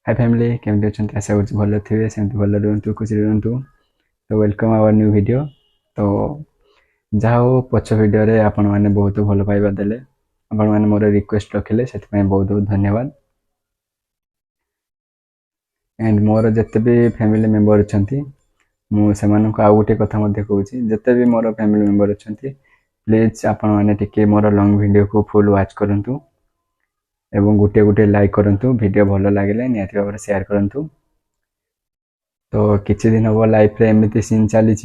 हाय family केमती अच्छा आशा कर भल थे सेमती भल रुहतु खुशी रुहतु। तो वेलकम आवर न्यू वीडियो। तो जहाँ हो पछ वीडियो आपण मैंने बहुत भल पाइबा देले आपण मैंने मोर रिक्वेस्ट रखिले से बहुत बहुत धन्यवाद। एंड मोर जिते भी फैमिली मेंबर अच्छा मुझे आउ गोटे कथा कहूँ जिते भी मोर फैमिली मेंबर अच्छा प्लीज आपण मैंने टिके मोर लॉन्ग वीडियो को फुल वॉच करंतु एवं गोटे गोटे लाइक करंतु वीडियो भल लगे निहाती भाव शेयर करंतु। तो किछि दिन हम लाइफ रे एमती सीन चली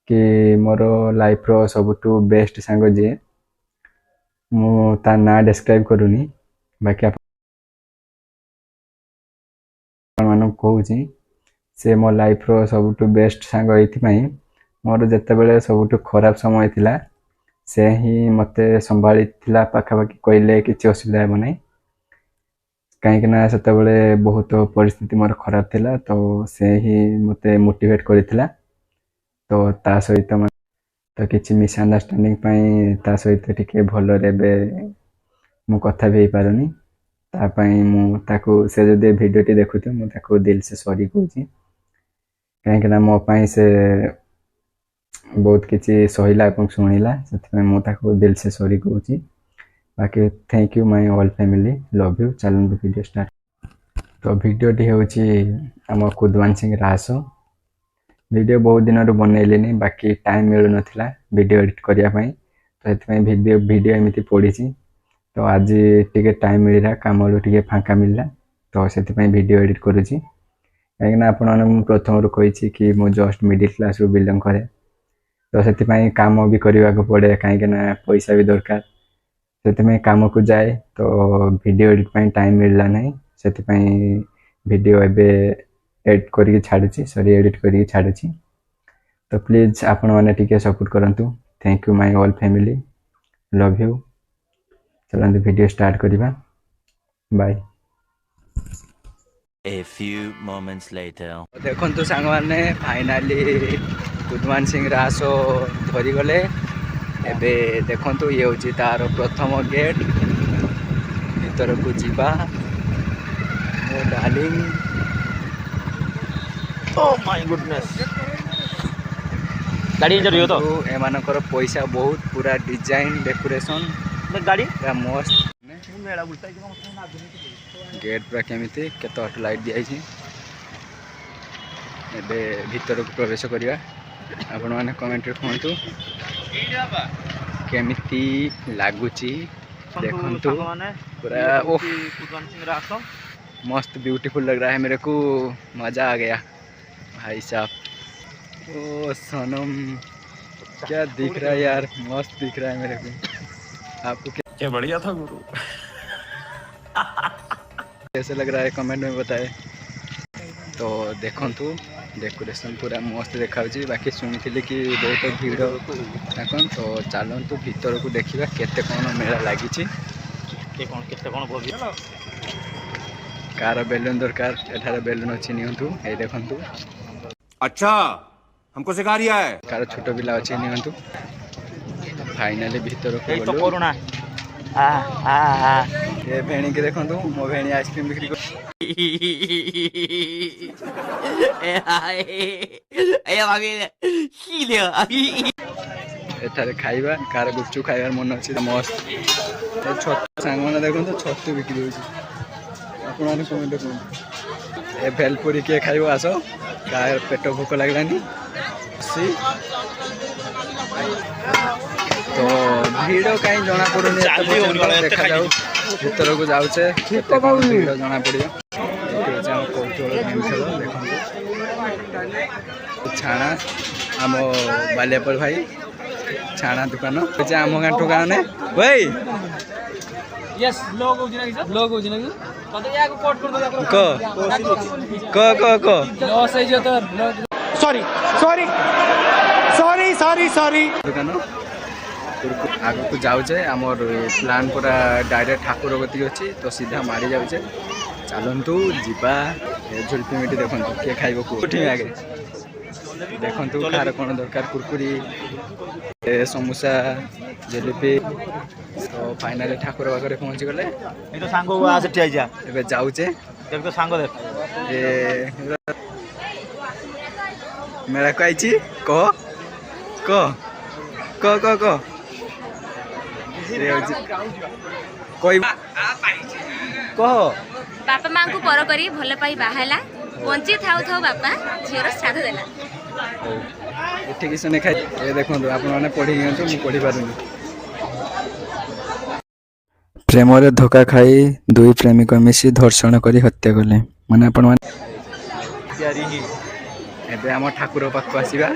कि मोर लाइफ रो सबुठु बेस्ट सांग जी मु ता ना डिस्क्राइब करूनी बाकी आपन कहूँ से मो लाइफ रो सबुठु बेस्ट सांग एथि मोर जते बेले सबुठु खराब समय थिला से ही मते संभाली थिला पाखापाखि कहले किछि असुविधा हेबो नै कहीं से बहुत परिस्थिति मोर खराब थिला तो से ही मते मोटिवेट करथिला। तो ता सहित तो किछि मिसअंडरस्टैंडिंग ता सहित टिके भल रेबे मु कथा भी पारुनी मु ताको से जदि वीडियो टी देखुते मु ताको दिल से सॉरी कहूची कहीं मो पाई से बहुत किछि सहिला एवं सुनिला से मु ताको दिल से सॉरी कहूची। बाकी thank you my all family love you. चलते वीडियो स्टार्ट। तो वीडियो टी होची आम कुदवान सिंह रास वीडियो बहुत दिन बनैली बाकी टाइम मिलू नथिला वीडियो एडिट करने तो ये वीडियो एमती पड़ी तो आज टिके टाइम मिलला काम टिके फांका मिलला तो से वीडियो एडिट करुँची कहीं आपण प्रथम रू कही कि मु जस्ट मिडिल क्लास रू बिलोंग करे तो से काम भी करने को पड़े कहीं पैसा भी दरकार से काम को जाए तो वीडियो एडिट टाइम मिलला नहीं से वीडियो एबे एडिट करके छाड़ुची सॉरी एडिट करके छाड़ुची। तो प्लीज आपण मैंने टिके सपोर्ट करंतु। Thank you my all family love you. चलते वीडियो स्टार्ट करिबा bye. A few moments later देखंतु सांग माने फाइनली कुदमान सिंह रासो धरी गले एबे देखंतु ये होची तार प्रथम गेट भीतर को जीवा ओ डार्लिंग oh my goodness गाड़ी जरियो तो एमानकर पैसा बहुत पूरा डिजाइन डेकोरेशन गाड़ी पूरा मस्त गेट पूरा केमिति केत हट लाइट दिया एबे भीतर को प्रवेश करिया आपण माने कमेंट रे कहंतु केमिति लागुची देखंतु पूरा ओह मस्त ब्यूटीफुल लग रहा है मेरे को मजा आ गया भाई साहब। ओ सनम क्या दिख रहा है यार मस्त दिख रहा है मेरे को आपको क्या बढ़िया था गुरु कैसे लग रहा है कमेंट में बताए। तो देखंतु डेकोरेशन पूरा मस्त देखा बाकी शुणी कि बहुत भीड़ देखन तो चलतु भीतर को देखा केते कौन मेला लगी कार बेलून दरकार एठार बेलून अच्छी नियंतु ये देखंतु अच्छा हमको सिखा रिया है कार छोट पिला अच्छी नियंतु फाइनली भीतर को तो कोरोना ये भेणी के देखंतु मो भेणी आइसक्रीम बिक्री कर एठारे खाइबा कार गुपचुप खाइबार मन अच्छी मस्त छोट सांग मैंने देखो छतु बिक्री होती कमेंट ए भेलपुरी किए खाइब आस कार पेट भोक लगलानी तो भीड़ कहीं जना पड़ूनी देखा जाऊ भीतर को जाऊे भीड़ जना पड़ो छाणा आम बालियापुर भाई छाणा दुकान आम गाँ टोका ने भाई यस लोग हो जिना कि लोग हो जिना कि कत या को कोट कर दो क लॉस है जो तो sorry sorry sorry sorry sorry दुकान आग को जाऊे आमर प्लान पूरा डायरेक्ट ठाकुर गति अच्छी तो सीधा मारी जाऊे चलतु जीवा झुलपी मिटी देखो किए खाइब कौटी आगे ଦେଖନ୍ତୁ କାହାର କ'ଣ ଦରକାର କୁରକୁରି ସମୋସା ଜିଲିପି ତ ଫାଇନାଲି ଠାକୁର ପାଖରେ ପହଞ୍ଚିଗଲେ ଏଇ ତ ସାଙ୍ଗ ଆସେ ଠିଆ ହେଇଯା ଏବେ ଯାଉଛେ ଦେଖ ତ ସାଙ୍ଗ ଦେଖ ଏ ମେଳାକୁ ଆଇଛି କହ କହ କହ କହ କହ ସେ ହଉଛି କହିବା କହ ବାପା ମାଙ୍କୁ ପର କରି ଭଲ ପାଇ ବାହା ହେଲା ବଞ୍ଚି ଥାଉ ଥାଉ ବାପା ଝିଅର ଶ୍ରାଦ୍ଧ ଦେଲା। ଏଠିକି ଶୁଣି ଖାଇ ଏ ଦେଖନ୍ତୁ ଆପଣମାନେ ପଢ଼ି ନିଅନ୍ତୁ ମୁଁ ପଢ଼ିପାରୁନି। ପ୍ରେମରେ ଧୋକା ଖାଇ ଦୁଇ ପ୍ରେମିକ ମିଶି ଧର୍ଷଣ କରି ହତ୍ୟା କଲେ ମାନେ ଆପଣମାନେ ତିଆରି ହିଁ ଏବେ ଆମ ଠାକୁର ପାଖକୁ ଆସିବା।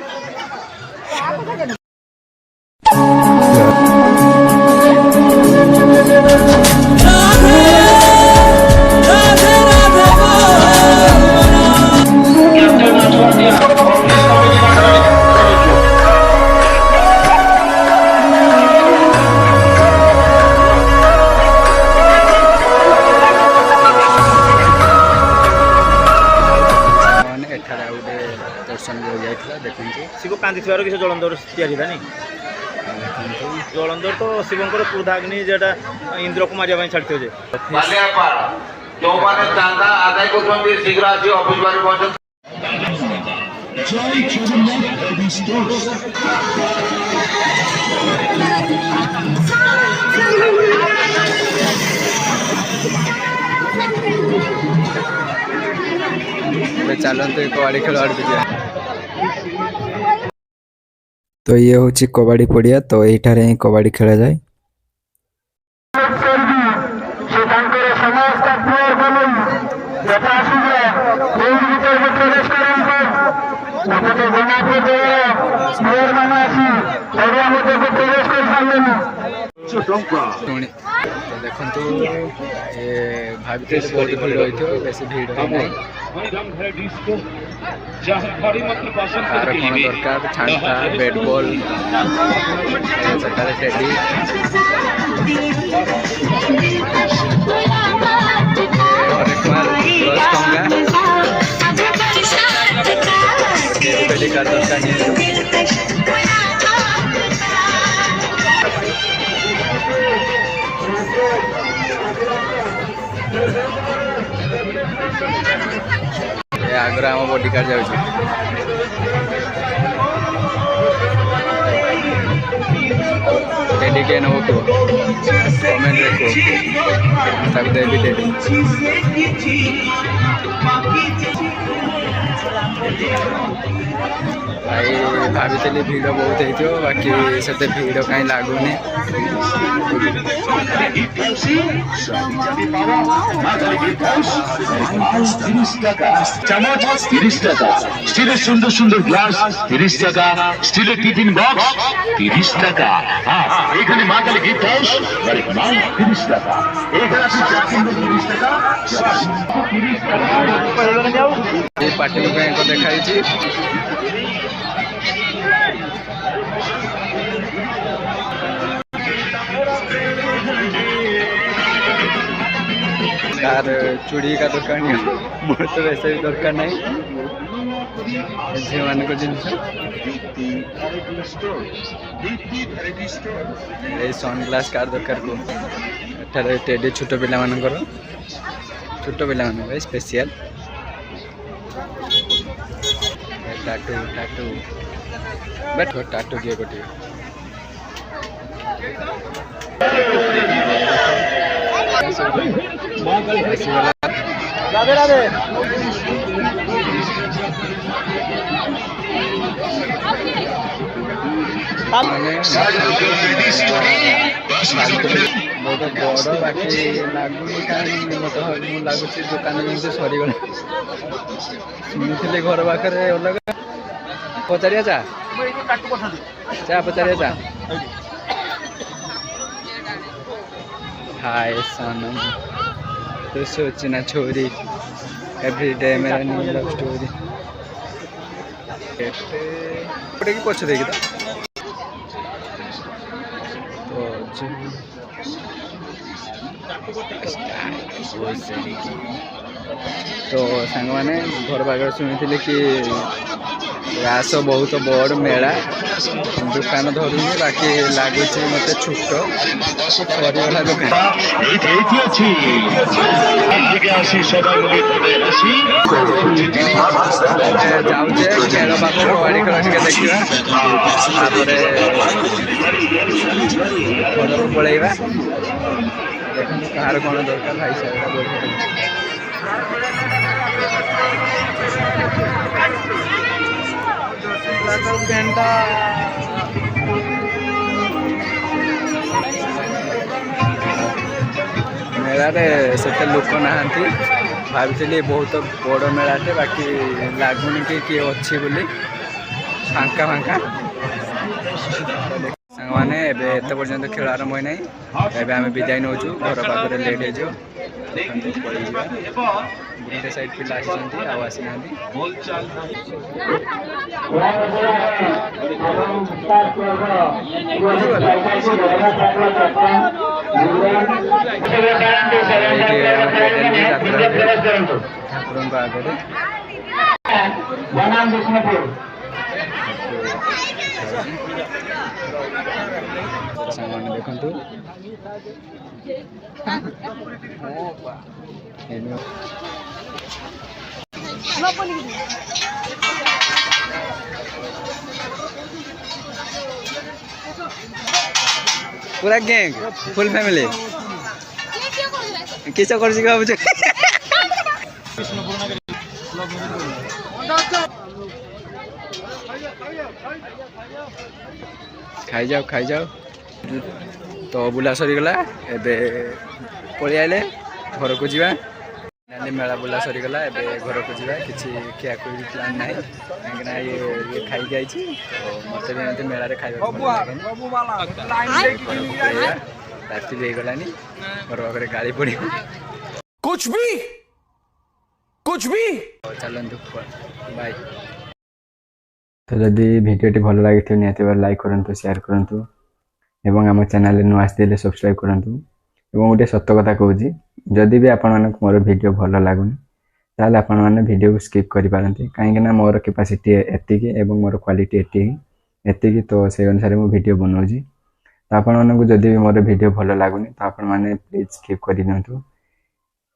ଏଠାରେ ଆଉ ଗୋଟେ ଦର୍ଶନ ଯାଇଥିଲା ଦେଖନ୍ତୁ ଶିବ କାନ୍ଦିଥିବାର କିଛି ଜଳନ୍ଦର ତିଆରି ହେଲାନି ଦେଖନ୍ତୁ ଜଳନ୍ଦର ତ ଶିବଙ୍କର କ୍ରୋଧାଗ୍ନି ଯେଟା ଇନ୍ଦ୍ରକୁ ମାରିବା ପାଇଁ ଛାଡ଼ିଥିବ ଯେ ବାଲିଆପାଳ ଯୋଉମାନେ ଚାନ୍ଦା ଆଦାୟ କରୁଛନ୍ତି ଶୀଘ୍ର ଆସି ଅଫିସ ବାହାରେ ପହଞ୍ଚନ୍ତୁ। ଏବେ ଚାଲନ୍ତୁ କବାଡ଼ି ଖେଳ ଆଡ଼କୁ ଯିବା। ତ ଇଏ ହେଉଛି କବାଡ଼ି ପଡ଼ିଆ ତ ଏଇଠାରେ ହିଁ କବାଡ଼ି ଖେଳାଯାଏ। ସେ ତାଙ୍କର ସମସ୍ତ ପ୍ଲେୟର ଯଥା ଶୀଘ୍ର ଫିଲ୍ଡ ଭିତରକୁ ପ୍ରବେଶ କରନ୍ତୁ। ସେପଟେ ଜମାପୁର ଦଳର ପ୍ଲେୟର ମାନେ ଆସି ପଡ଼ିଆ ମଧ୍ୟକୁ ପ୍ରବେଶ କରିସାରିଲେଣି। ଶୁଣି ତ ଦେଖନ୍ତୁ ଏ ଭାବିଥିଲି ବହୁତ ଭିଡ଼ ହୋଇଥିବ ବେଶୀ ଭିଡ଼ ହୋଇନାହିଁ। କାହାର କ'ଣ ଦରକାର ଛାଣ୍ଟା ବ୍ୟାଟ୍ ବଲ୍ ସେଠାରେ ଟେଡି ହରେକମାଲ 10 ଟଙ୍କା ଦରକାର ଆଗରେ ଆମ ବଡି କାର୍ଡ ଯାଉଛି। ଟେଡି କିଏ ନେବ କୁହ କମେଣ୍ଟରେ କୁହ ତାକୁ ଦେବି ଟେଡି। ଭାଇ ଭାବିଥିଲି ଭିଡ଼ ବହୁତ ହେଇଥିବ ବାକି ସେତେ ଭିଡ଼ କାହିଁ ଲାଗୁନି। চামচ 30 টাকা, স্টিলের সুন্দর সুন্দর গ্লাস 30 টাকা, স্টিলের টিফিন বক্স 30 টাকা। এখানে মা কালী গিফট হাউস 30 টাকা, এখানে আছে চা সুন্দর 30 টাকা, 30 টাকা। এই পার্টি লোক দেখা ହେଇଛି कार चूड़ी का दरकार नहीं मोर तो वैसे भी दरकार नहीं झील मान जिनस सनग्लास कार दरकार को टेडी छोट पिला स्पेशल टाटू टाटू बैठ टाटू किए गोटे রাধে রাধে बहुत बड़ बाकी लगुनि कहीं मत लगुच दुकान जिन सरीगला शुणी घर पाखे अलग पचारिया चा चा पचारिया चा हाय सनम तो सोचना छोरी एवरीडे मेरा न्यू लव स्टोरी गोटे कि पछ देखी तो सांग मैंने घर पाखे शुणी कि रास बहुत बड़ मेला दुकान धरुनी बाकी लगुच मत छुट सरीगला दुकान जाऊे खेल पाख कबाड़ी खेल टे देखा पलैया देखते कहार कौन दरकार भाई साहब मेलारे से लोक नहांती भावी बहुत बड़ मेलाटे बाकी लगुनि कि किए अच्छी बोली फांका फांका सांग मैंने एत पर्यंत खेल आरंभ होना एवं आम विदाय नौ घर पाखे लेट हो गोटे साइड पिला आसी ठाकुर आगे देखु पूरा गैंग फुल फैमिली किस कर खाई जाओ तो बुला सरीगला एबे पलि आइले घर को जीवा मेला बुला सरीगला एबे घर को जीवा किसी खिया कोई प्लान ना कहीं ये खाई जाइए तो मत भी मेला खाइबा राति भी गलानी घर पाखे गाड़ी पड़ कुछ भी चलतु बाय। तो जदि भिडियोटी भल लगी निहाती लाइक करूँ शेयर करूँ एवं आम चैनल नु आसते सब्सक्राइब करूँ एवं गोटे सत कथा कहूँ जदि भी आपण मानक मोर वीडियो भल लगुनि ताल आपण मैंने वीडियो को स्किप करें कहीं मोर कैपेसिटी एतिकी एवं मोर क्वालिटी एतिकी तो से अनुसार मु वीडियो बनाऊँगी तो आपण मानक जदि भी मोर वीडियो भल लगुनि तो आपण मैंने प्लीज स्किप कर दिंतु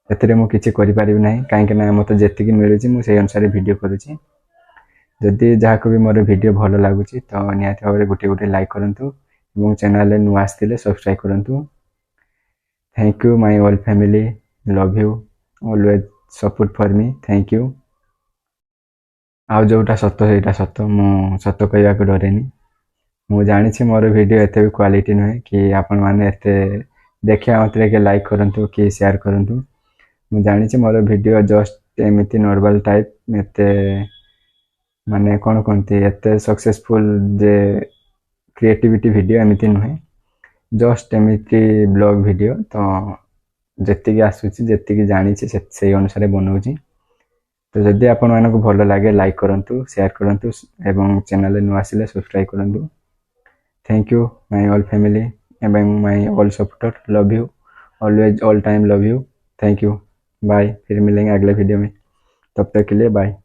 एथिरे मु किछि करि पारिबि नाही कहीं मत जेतिकी मिलुछि मु से अनुसार वीडियो करुछि जदि जहाँ को भी मोर वीडियो भल लगुच तो निहाती भाव गोटे गोटे लाइक करूँ और चैनल नु आसते सब्सक्राइब करूँ। Thank you my all family love you always support for me thank you. आउ जोटा सत से सत मु सत कहवा को डरेनी मु जानी मोर वीडियो एत भी क्वालिटी नुहे कि आपण मैंने एत देखा मतलब कि लाइक करूँ कि शेयर करूँ मु जानी मोर वीडियो जस्ट एमती नॉर्मल टाइप एत माने कौन कहते एत सक्सेसफुल जे क्रिएटिविटी वीडियो एमती नुहे जस्ट एमती ब्लॉग वीडियो तो जी आसूची जी जानी से अनुसार बनाऊँगी तो जदि आपण मानक भल लगे लाइक करूँ शेयर करूँ एवं चैनल नु आसिले सब्सक्राइब करूँ। Thank you my all family एवं my all supporter love you always all time love you thank you bye. फिर मिलेंगे अगले वीडियो में तब तक के लिए बाय।